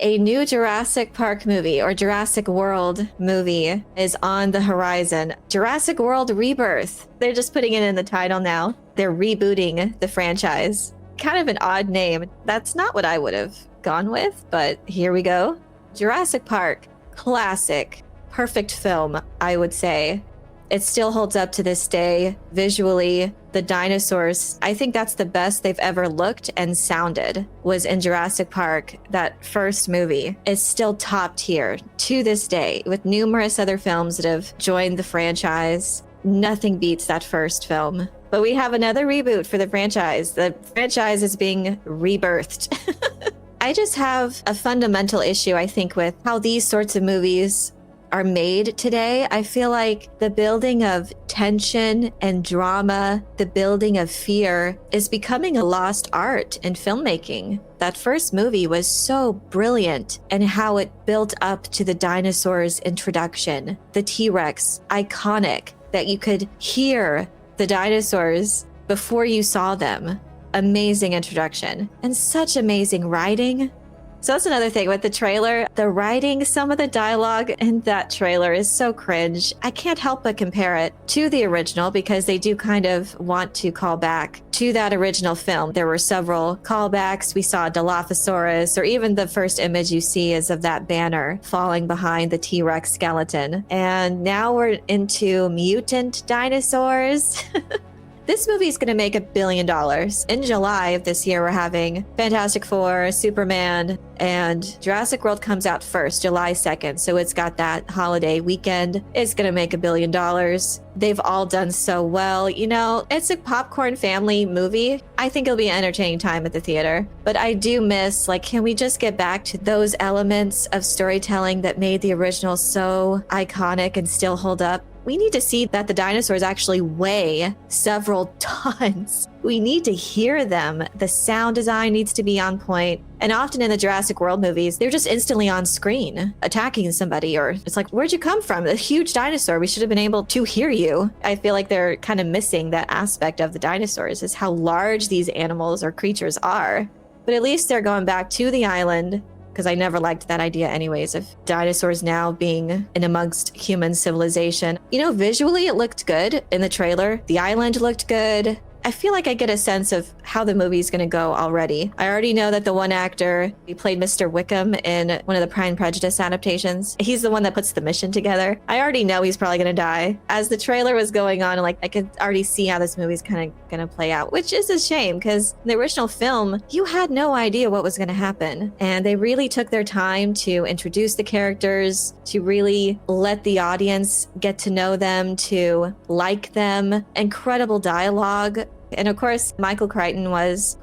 A new Jurassic Park movie or Jurassic World movie is on the horizon. Jurassic World Rebirth. They're just putting it in the title now. They're rebooting the franchise. Kind of an odd name. That's not what I would have gone with, but here we go. Jurassic Park. Classic. Perfect film, I would say. It still holds up to this day. Visually, the dinosaurs, I think that's the best they've ever looked and sounded, was in Jurassic Park. That first movie is still top tier to this day, with numerous other films that have joined the franchise. Nothing beats that first film. But we have another reboot for the franchise. The franchise is being rebirthed. I just have a fundamental issue, I think, with how these sorts of movies are made today. I feel like the building of tension and drama, the building of fear is becoming a lost art in filmmaking. That first movie was so brilliant in how it built up to the dinosaurs introduction. The T-Rex, iconic, that you could hear the dinosaurs before you saw them. Amazing introduction and such amazing writing. So that's another thing with the trailer. The writing, some of the dialogue in that trailer is so cringe. I can't help but compare it to the original because they do kind of want to call back to that original film. There were several callbacks. We saw Dilophosaurus, or even the first image you see is of that banner falling behind the T-Rex skeleton. And now we're into mutant dinosaurs. This movie is going to make $1 billion. In July of this year, we're having Fantastic Four, Superman, and Jurassic World comes out first, July 2nd. So it's got that holiday weekend. It's going to make $1 billion. They've all done so well. You know, it's a popcorn family movie. I think it'll be an entertaining time at the theater. But I do miss, like, can we just get back to those elements of storytelling that made the original so iconic and still hold up? We need to see that the dinosaurs actually weigh several tons. We need to hear them. The sound design needs to be on point. And often in the Jurassic World movies, they're just instantly on screen attacking somebody, or it's like, where'd you come from? A huge dinosaur. We should have been able to hear you. I feel like they're kind of missing that aspect of the dinosaurs, is how large these animals or creatures are. But at least they're going back to the island, because I never liked that idea anyways, of dinosaurs now being in amongst human civilization. You know, visually it looked good in the trailer. The island looked good. I feel like I get a sense of how the movie's going to go already. I already know that the one actor, he played Mr. Wickham in one of the Pride and Prejudice adaptations. He's the one that puts the mission together. I already know he's probably going to die. As the trailer was going on, like, I could already see how this movie's kind of going to play out, which is a shame because in the original film, you had no idea what was going to happen. And they really took their time to introduce the characters, to really let the audience get to know them, to like them. Incredible dialogue. And of course, Michael Crichton who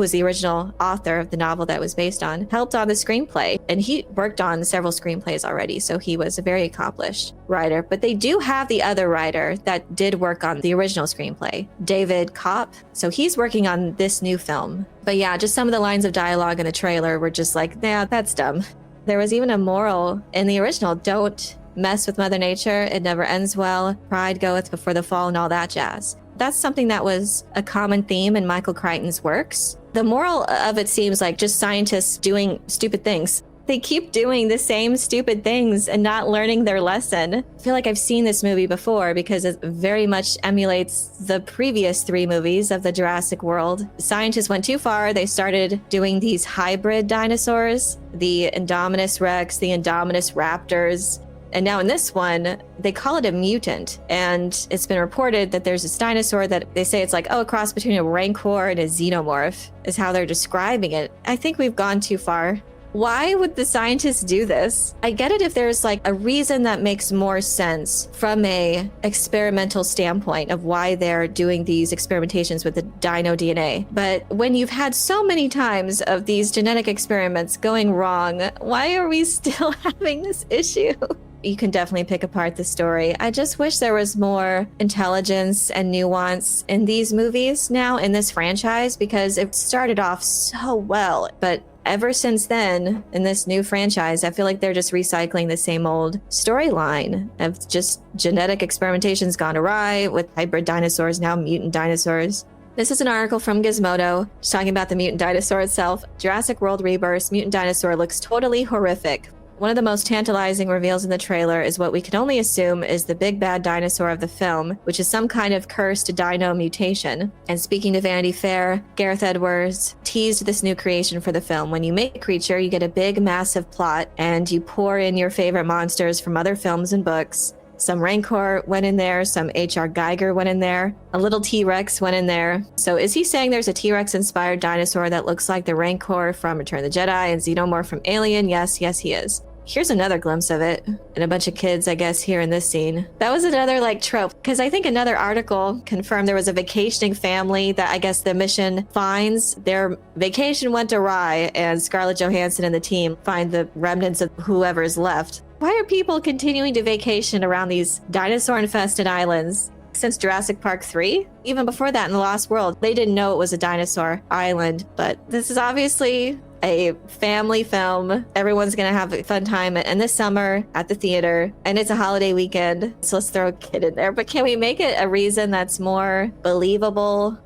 was the original author of the novel that was based on, helped on the screenplay. And he worked on several screenplays already, so he was a very accomplished writer. But they do have the other writer that did work on the original screenplay, David Kopp. So he's working on this new film. But yeah, just some of the lines of dialogue in the trailer were just like, nah, that's dumb. There was even a moral in the original: don't mess with Mother Nature, it never ends well, pride goeth before the fall, and all that jazz. That's something that was a common theme in Michael Crichton's works. The moral of it seems like just scientists doing stupid things. They keep doing the same stupid things and not learning their lesson. I feel like I've seen this movie before because it very much emulates the previous 3 movies of the Jurassic World. Scientists went too far. They started doing these hybrid dinosaurs, the Indominus Rex, the Indominus Raptors. And now in this one, they call it a mutant. And it's been reported that there's this dinosaur that they say it's like, oh, a cross between a rancor and a xenomorph is how they're describing it. I think we've gone too far. Why would the scientists do this? I get it if there's like a reason that makes more sense from a experimental standpoint of why they're doing these experimentations with the dino DNA. But when you've had so many times of these genetic experiments going wrong, why are we still having this issue? You can definitely pick apart the story. I just wish there was more intelligence and nuance in these movies now, in this franchise, because it started off so well. But ever since then, in this new franchise, I feel like they're just recycling the same old storyline of just genetic experimentations gone awry with hybrid dinosaurs, now mutant dinosaurs. This is an article from Gizmodo just talking about the mutant dinosaur itself. Jurassic World Rebirth mutant dinosaur looks totally horrific. One of the most tantalizing reveals in the trailer is what we can only assume is the big bad dinosaur of the film, which is some kind of cursed dino mutation. And speaking to Vanity Fair, Gareth Edwards teased this new creation for the film. When you make a creature, you get a big, massive plot, and you pour in your favorite monsters from other films and books. Some Rancor went in there, some H.R. Geiger went in there, a little T-Rex went in there. So is he saying there's a T-Rex inspired dinosaur that looks like the Rancor from Return of the Jedi and Xenomorph from Alien? Yes, he is. Here's another glimpse of it, and a bunch of kids, I guess, here in this scene. That was another, trope, because I think another article confirmed there was a vacationing family that I guess the mission finds. Their vacation went awry, and Scarlett Johansson and the team find the remnants of whoever's left. Why are people continuing to vacation around these dinosaur-infested islands? Since Jurassic Park 3? Even before that in The Lost World, they didn't know it was a dinosaur island, but this is obviously a family film. Everyone's gonna have a fun time and this summer at the theater, and it's a holiday weekend, so let's throw a kid in there. But can we make it a reason that's more believable?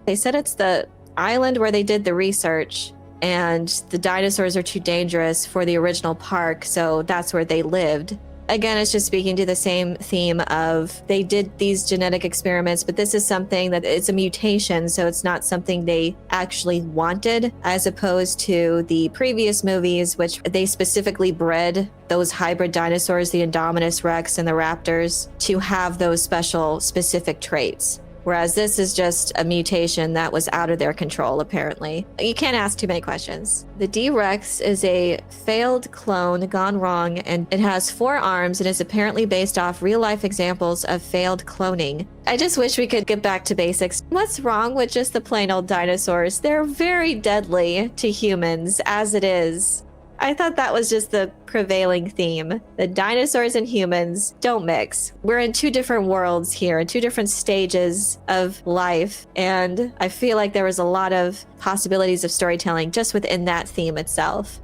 They said it's the island where they did the research, and the dinosaurs are too dangerous for the original park, so that's where they lived. Again, it's just speaking to the same theme of they did these genetic experiments, but this is something that it's a mutation, so it's not something they actually wanted, as opposed to the previous movies, which they specifically bred those hybrid dinosaurs, the Indominus Rex and the Raptors, to have those specific traits. Whereas this is just a mutation that was out of their control, apparently. You can't ask too many questions. The D-Rex is a failed clone gone wrong, and it has 4 arms and is apparently based off real-life examples of failed cloning. I just wish we could get back to basics. What's wrong with just the plain old dinosaurs? They're very deadly to humans, as it is. I thought that was just the prevailing theme. The dinosaurs and humans don't mix. We're in 2 different worlds here, in 2 different stages of life, and I feel like there was a lot of possibilities of storytelling just within that theme itself.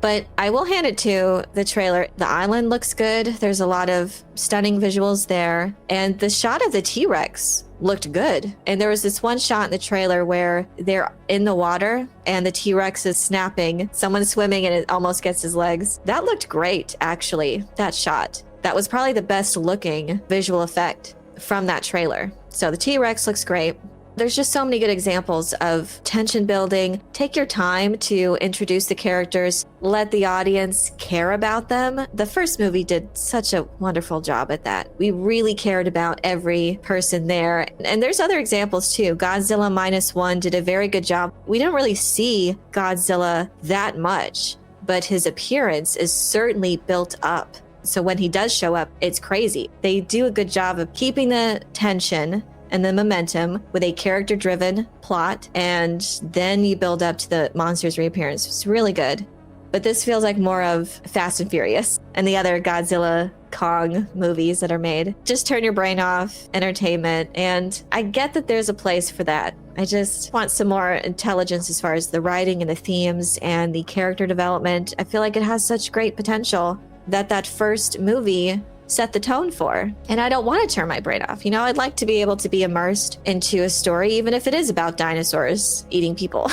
But I will hand it to the trailer. The island looks good. There's a lot of stunning visuals there, and the shot of the T-Rex looked good. And there was this one shot in the trailer where they're in the water and the T-Rex is snapping. Someone's swimming and it almost gets his legs. That looked great, actually, that shot. That was probably the best looking visual effect from that trailer. So the T-Rex looks great. There's just so many good examples of tension building. Take your time to introduce the characters. Let the audience care about them. The first movie did such a wonderful job at that. We really cared about every person there. And there's other examples too. Godzilla -1 did a very good job. We don't really see Godzilla that much, but his appearance is certainly built up. So when he does show up, it's crazy. They do a good job of keeping the tension and the momentum with a character-driven plot, and then you build up to the monster's reappearance. It's really good. But this feels like more of Fast and Furious and the other Godzilla Kong movies that are made. Just turn your brain off, entertainment, and I get that there's a place for that. I just want some more intelligence as far as the writing and the themes and the character development. I feel like it has such great potential that first movie set the tone for. And I don't want to turn my brain off. You know, I'd like to be able to be immersed into a story, even if it is about dinosaurs eating people.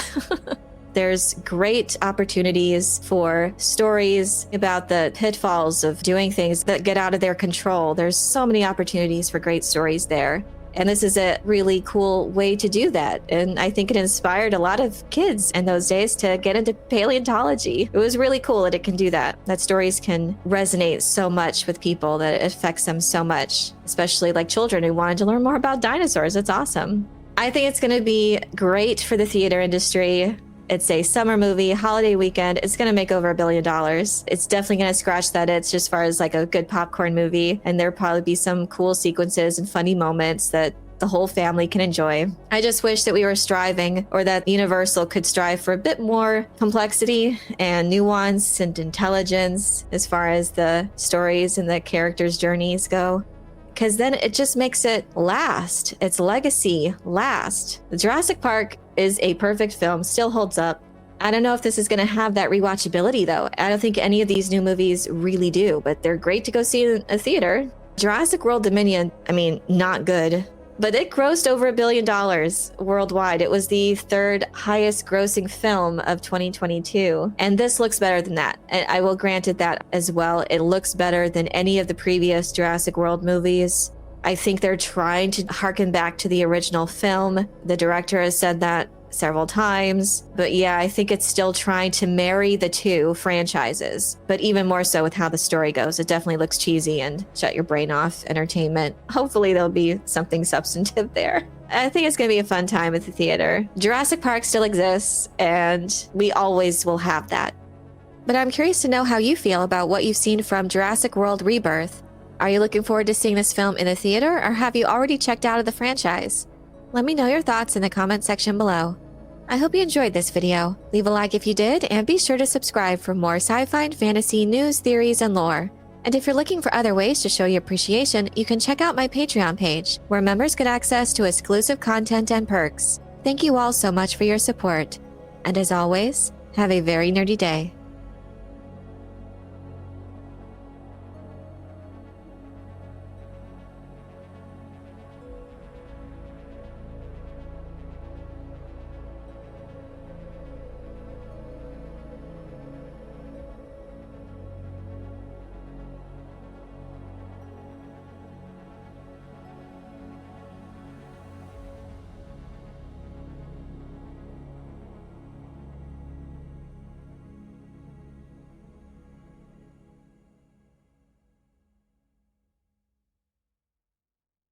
There's great opportunities for stories about the pitfalls of doing things that get out of their control. There's so many opportunities for great stories there. And this is a really cool way to do that. And I think it inspired a lot of kids in those days to get into paleontology. It was really cool that it can do that stories can resonate so much with people, that it affects them so much, especially like children who wanted to learn more about dinosaurs. It's awesome. I think it's going to be great for the theater industry. It's a summer movie, holiday weekend. It's going to make over $1 billion. It's definitely going to scratch that itch as far as like a good popcorn movie. And there'll probably be some cool sequences and funny moments that the whole family can enjoy. I just wish that we were striving, or that Universal could strive for a bit more complexity and nuance and intelligence as far as the stories and the characters' journeys go. Because then it just makes it last. Its legacy last. Jurassic Park is a perfect film, still holds up. I don't know if this is going to have that rewatchability though. I don't think any of these new movies really do, but they're great to go see in a theater. Jurassic World Dominion, I mean, not good. But it grossed over $1 billion worldwide. It was the third highest grossing film of 2022. And this looks better than that. And I will grant it that as well. It looks better than any of the previous Jurassic World movies. I think they're trying to harken back to the original film. The director has said that several times. But yeah, I think it's still trying to marry the two franchises, but even more so with how the story goes. It definitely looks cheesy and shut your brain off entertainment. Hopefully there'll be something substantive there. I think it's going to be a fun time at the theater. Jurassic Park still exists, and we always will have that. But I'm curious to know how you feel about what you've seen from Jurassic World Rebirth. Are you looking forward to seeing this film in the theater, or have you already checked out of the franchise? Let me know your thoughts in the comment section below. I hope you enjoyed this video. Leave a like if you did, and be sure to subscribe for more sci-fi and fantasy news, theories, and lore. And if you're looking for other ways to show your appreciation, you can check out my Patreon page, where members get access to exclusive content and perks. Thank you all so much for your support. And as always, have a very nerdy day.